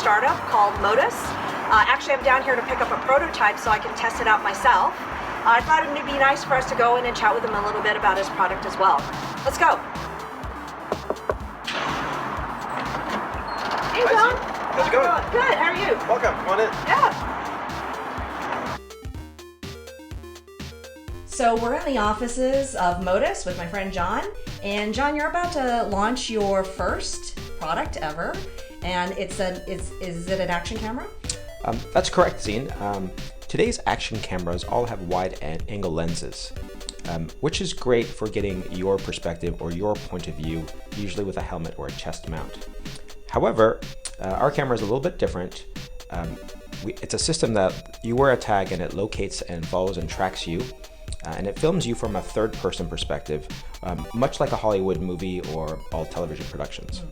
startup called Motus. Actually, I'm down here to pick up a prototype so I can test it out myself. I thought it would be nice for us to go in and chat with him a little bit about his product as well. Let's go. Hey, John. How's it going? Good. How are you? Welcome. Come on in. Yeah. So we're in the offices of Motus with my friend John. And John, you're about to launch your first product ever. And is it an action camera? That's correct, Zine. Today's action cameras all have wide angle lenses, which is great for getting your perspective or your point of view, usually with a helmet or a chest mount. However, our camera is a little bit different. It's a system that you wear a tag and it locates and follows and tracks you, and it films you from a third-person perspective, much like a Hollywood movie or all television productions.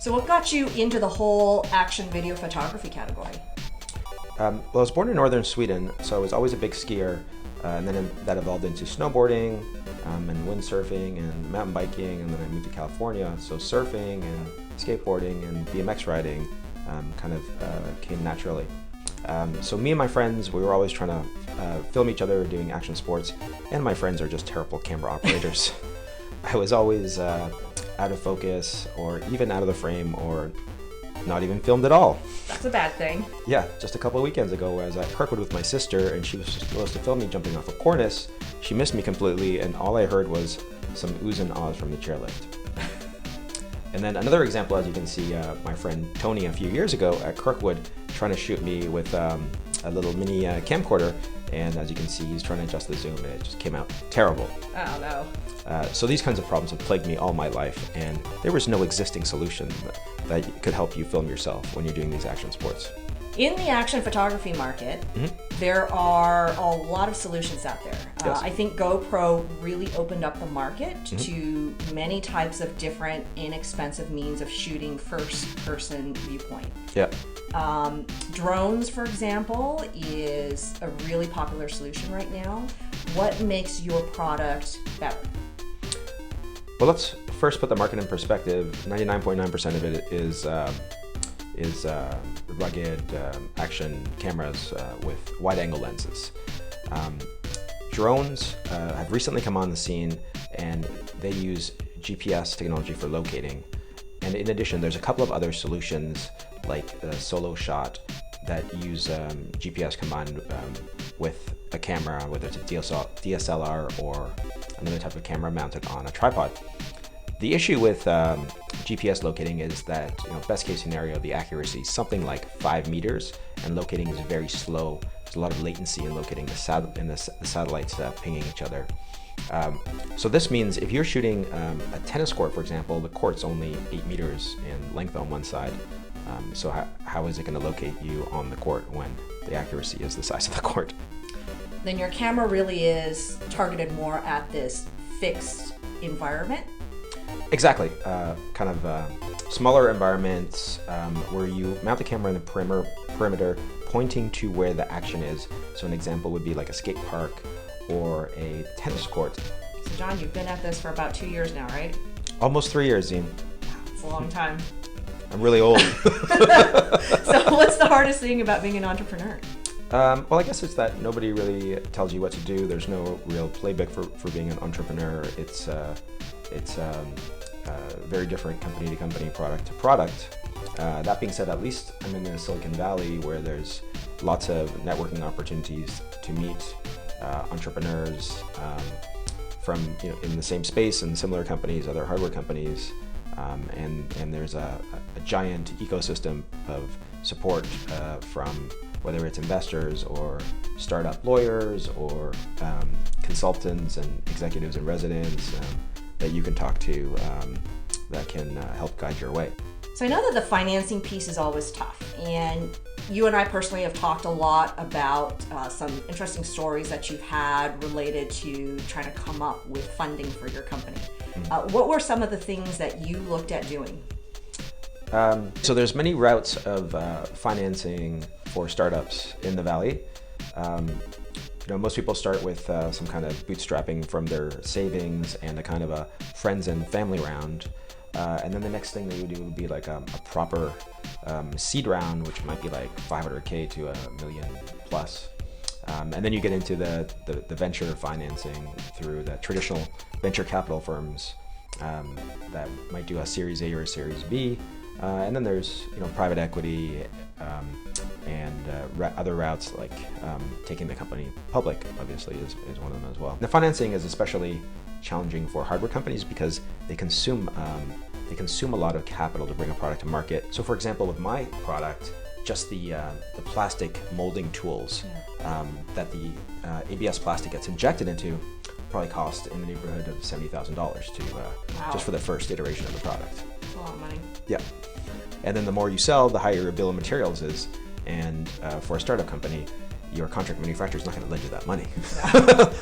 So what got you into the whole action video photography category? Well, I was born in northern Sweden, so I was always a big skier, and then that evolved into snowboarding and windsurfing and mountain biking, and then I moved to California, so surfing and skateboarding and BMX riding kind of came naturally. So me and my friends, we were always trying to film each other doing action sports, and my friends are just terrible camera operators. I was always out of focus, or even out of the frame, or not even filmed at all. That's a bad thing. Yeah, just a couple of weekends ago, I was at Kirkwood with my sister, and she was supposed to film me jumping off a cornice. She missed me completely, and all I heard was some oohs and ahs from the chairlift. And then another example, as you can see, my friend Tony a few years ago at Kirkwood trying to shoot me with a little mini camcorder, and as you can see, he's trying to adjust the zoom, and it just came out terrible. Oh no. So these kinds of problems have plagued me all my life, and there was no existing solution that could help you film yourself when you're doing these action sports. In the action photography market, there are a lot of solutions out there. Yes. I think GoPro really opened up the market to many types of different inexpensive means of shooting first-person viewpoint. Yeah. Drones, for example, is a really popular solution right now. What makes your product better? Well, let's first put the market in perspective. 99.9% of it is rugged action cameras with wide-angle lenses. Drones have recently come on the scene, and they use GPS technology for locating. And in addition, there's a couple of other solutions like the Solo Shot that use GPS combined with a camera, whether it's a DSLR or another type of camera mounted on a tripod. The issue with GPS locating is that, best case scenario, the accuracy is something like 5 meters, and locating is very slow. There's a lot of latency in locating the satellites pinging each other. So this means if you're shooting a tennis court, for example, the court's only 8 meters in length on one side. So how is it going to locate you on the court when the accuracy is the size of the court? Then your camera really is targeted more at this fixed environment. Exactly. Kind of smaller environments where you mount the camera in the perimeter pointing to where the action is. So an example would be like a skate park or a tennis court. So John, you've been at this for about 2 years now, right? Almost 3 years, Zine. It's a long time. I'm really old. So what's the hardest thing about being an entrepreneur? Well, I guess it's that nobody really tells you what to do. There's no real playbook for being an entrepreneur. It's very different company to company, product to product. That being said, at least I'm in the Silicon Valley where there's lots of networking opportunities to meet entrepreneurs from in the same space and similar companies, other hardware companies, and there's a giant ecosystem of support from whether it's investors or startup lawyers or consultants and executives and residents that you can talk to that can help guide your way. So I know that the financing piece is always tough, and you and I personally have talked a lot about some interesting stories that you've had related to trying to come up with funding for your company. What were some of the things that you looked at doing? So there's many routes of financing for startups in the Valley. Most people start with some kind of bootstrapping from their savings and a kind of a friends and family round. And then the next thing they would do would be like a proper seed round, which might be like 500K to $1 million plus. And then you get into the venture financing through the traditional venture capital firms that might do a Series A or a Series B. And then there's private equity and other routes like taking the company public, obviously, is one of them as well. The financing is especially challenging for hardware companies because they consume a lot of capital to bring a product to market. So, for example, with my product, just the plastic molding tools that the ABS plastic gets injected into probably cost in the neighborhood of $70,000 just for the first iteration of the product. That's a lot of money. Yeah. And then the more you sell, the higher your bill of materials is. And for a startup company, your contract manufacturer is not going to lend you that money.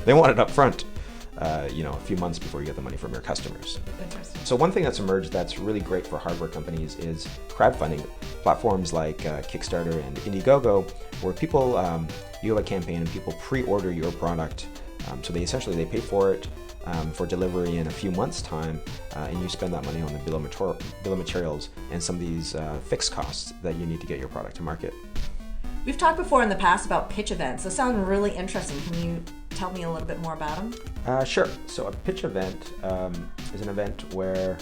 They want it up front, a few months before you get the money from your customers. Interesting. So one thing that's emerged that's really great for hardware companies is crowdfunding platforms like Kickstarter and Indiegogo, where people, you have a campaign and people pre-order your product. So they pay for it for delivery in a few months' time, and you spend that money on the bill of materials and some of these fixed costs that you need to get your product to market. We've talked before in the past about pitch events. Those sound really interesting. Can you tell me a little bit more about them? Sure. So a pitch event is an event where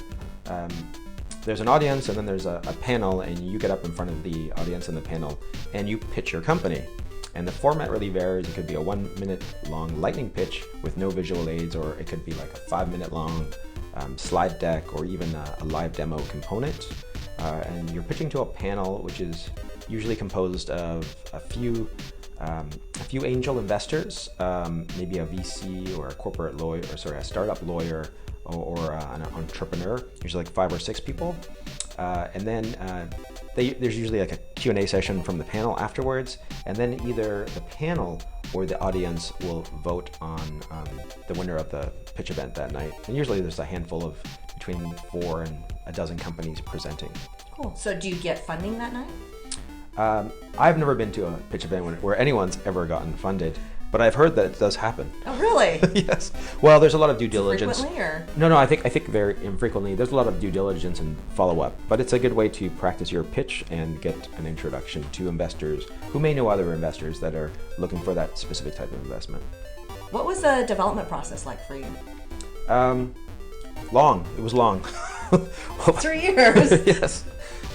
there's an audience and then there's a panel, and you get up in front of the audience and the panel and you pitch your company. And the format really varies. It could be a 1 minute long lightning pitch with no visual aids, or it could be like a 5 minute long slide deck, or even a live demo component. And you're pitching to a panel, which is usually composed of a few angel investors, maybe a VC or a corporate lawyer, a startup lawyer, or an entrepreneur, usually like 5 or 6 people. And then there's usually like a Q&A session from the panel afterwards, and then either the panel or the audience will vote on the winner of the pitch event that night. And usually there's a handful of between 4 and a dozen companies presenting. Cool. So do you get funding that night? I've never been to a pitch event where anyone's ever gotten funded, but I've heard that it does happen. Oh, really? Yes. Well, there's a lot of due diligence. Frequently, or? No, I think very infrequently. There's a lot of due diligence and follow-up, but it's a good way to practice your pitch and get an introduction to investors who may know other investors that are looking for that specific type of investment. What was the development process like for you? Long. It was long. 3 years. Yes.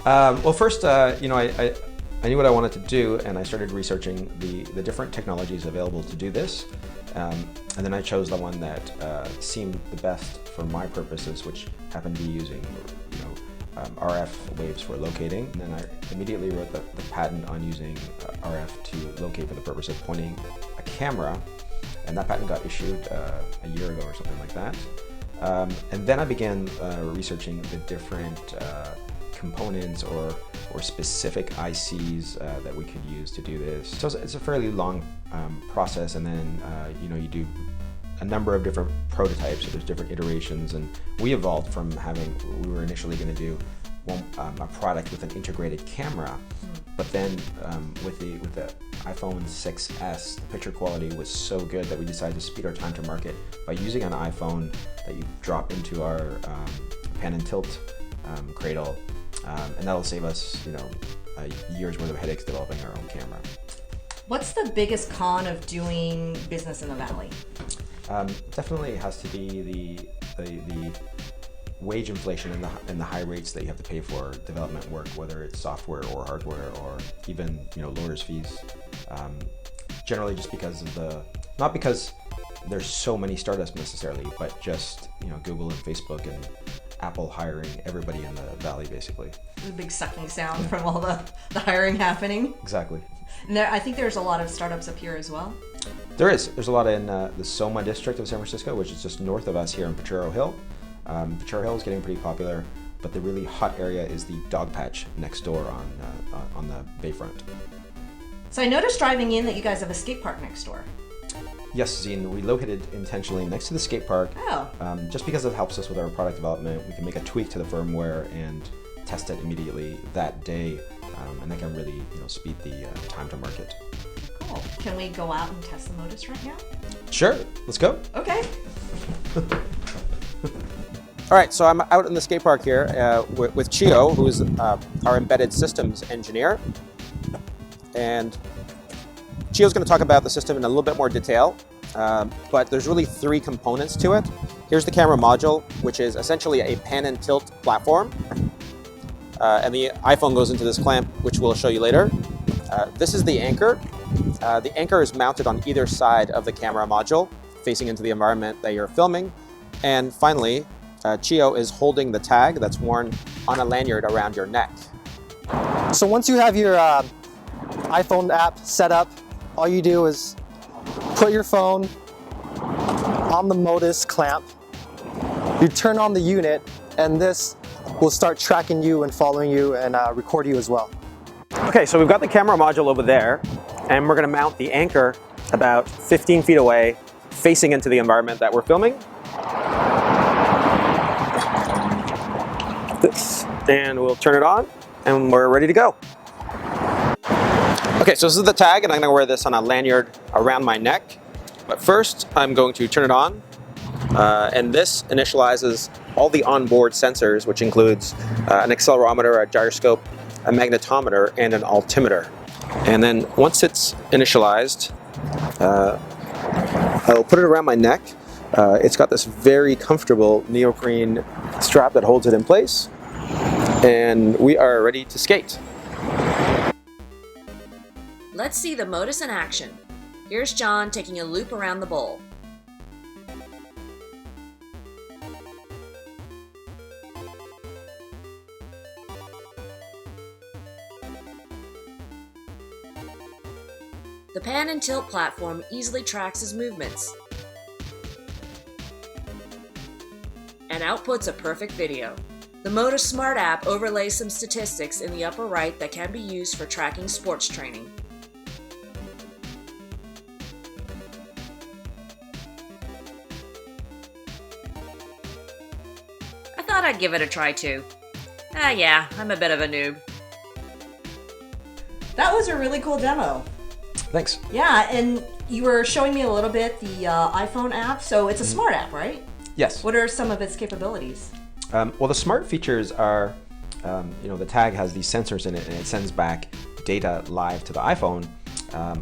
Well, first, I knew what I wanted to do, and I started researching the different technologies available to do this. And then I chose the one that seemed the best for my purposes, which happened to be using RF waves for locating. And then I immediately wrote the patent on using RF to locate for the purpose of pointing a camera. And that patent got issued a year ago or something like that. And then I began researching the different components or specific ICs that we could use to do this. So it's a fairly long process, and then you do a number of different prototypes, so there's different iterations, and we evolved from we were initially going to do a product with an integrated camera, but then with the iPhone 6S, the picture quality was so good that we decided to speed our time to market by using an iPhone that you drop into our pan and tilt cradle, and that'll save us a year's worth of headaches developing our own camera. What's the biggest con of doing business in the Valley? Definitely has to be the wage inflation and the high rates that you have to pay for development work, whether it's software or hardware or even lawyers' fees. Generally, just because of not because there's so many startups necessarily, but just Google and Facebook and Apple hiring everybody in the Valley, basically. There's a big sucking sound from all the hiring happening. Exactly. And I think there's a lot of startups up here as well. There's a lot in the Soma district of San Francisco, which is just north of us here in Potrero Hill. Potrero Hill is getting pretty popular, but the really hot area is the dog patch next door on the bayfront. So I noticed driving in that you guys have a skate park next door. Yes, Zine, we located intentionally next to the skate park. Oh. Just because it helps us with our product development. We can make a tweak to the firmware and test it immediately that day, and that can really speed the time to market. Cool. Can we go out and test the Motus right now? Sure, let's go. Okay. All right, so I'm out in the skate park here with Chio, who is our embedded systems engineer. And Chio's going to talk about the system in a little bit more detail, but there's really 3 components to it. Here's the camera module, which is essentially a pan and tilt platform. And the iPhone goes into this clamp, which we'll show you later. This is the anchor. The anchor is mounted on either side of the camera module, facing into the environment that you're filming. And finally, Chio is holding the tag that's worn on a lanyard around your neck. So once you have your iPhone app set up, all you do is put your phone on the Motus clamp, you turn on the unit, and this will start tracking you and following you and record you as well. Okay, so we've got the camera module over there, and we're going to mount the anchor about 15 feet away, facing into the environment that we're filming. And we'll turn it on, and we're ready to go. Okay, so this is the tag, and I'm going to wear this on a lanyard around my neck. But first, I'm going to turn it on, and this initializes all the onboard sensors, which includes an accelerometer, a gyroscope, a magnetometer, and an altimeter. And then once it's initialized, I'll put it around my neck. It's got this very comfortable neoprene strap that holds it in place, and we are ready to skate. Let's see the Motus in action. Here's John taking a loop around the bowl. The pan and tilt platform easily tracks his movements and outputs a perfect video. The Motus Smart app overlays some statistics in the upper right that can be used for tracking sports training. I thought I'd give it a try too. Yeah, I'm a bit of a noob. That was a really cool demo. Thanks. Yeah, and you were showing me a little bit the iPhone app. So it's a smart app, right? Yes. What are some of its capabilities? Well, the smart features are, the tag has these sensors in it, and it sends back data live to the iPhone,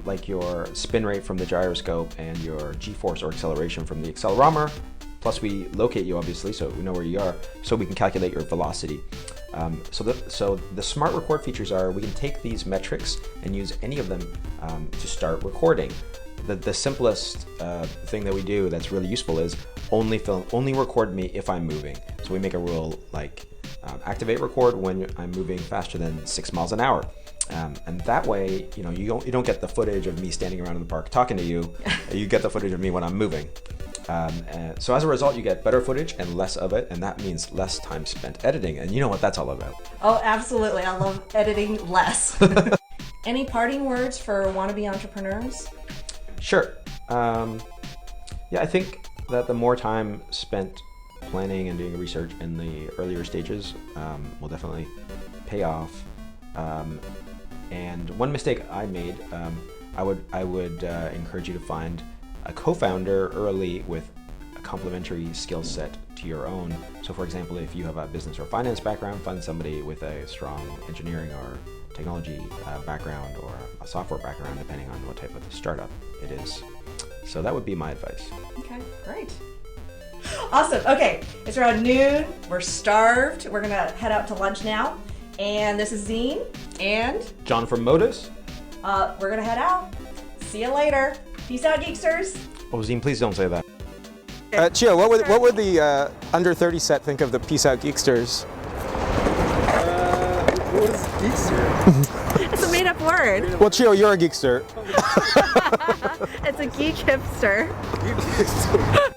like your spin rate from the gyroscope and your G-force or acceleration from the accelerometer. Plus, we locate you, obviously, so we know where you are, so we can calculate your velocity. So the smart record features are, we can take these metrics and use any of them to start recording. The simplest thing that we do that's really useful is only record me if I'm moving. So we make a rule like activate record when I'm moving faster than 6 miles an hour. And that way, you don't get the footage of me standing around in the park talking to you. You get the footage of me when I'm moving. So as a result, you get better footage and less of it, and that means less time spent editing. And you know what that's all about. Oh, absolutely. I love editing less. Any parting words for wannabe entrepreneurs? Sure. Yeah, I think that the more time spent planning and doing research in the earlier stages will definitely pay off. And one mistake I made, I would encourage you to find a co-founder early with a complementary skill set to your own. So for example, if you have a business or finance background, find somebody with a strong engineering or technology background or a software background, depending on what type of startup it is. So that would be my advice. Okay, great. Awesome. Okay, it's around noon. We're starved. We're gonna head out to lunch now. And this is Zine and John from Motus. We're gonna head out. See you later. Peace out, Geeksters. Oh, Zine, please don't say that. Chio, what would the under 30 set think of the Peace Out Geeksters? What is geekster? It's a made-up word. Well, Chio, you're a geekster. It's a geek hipster. Geek hipster.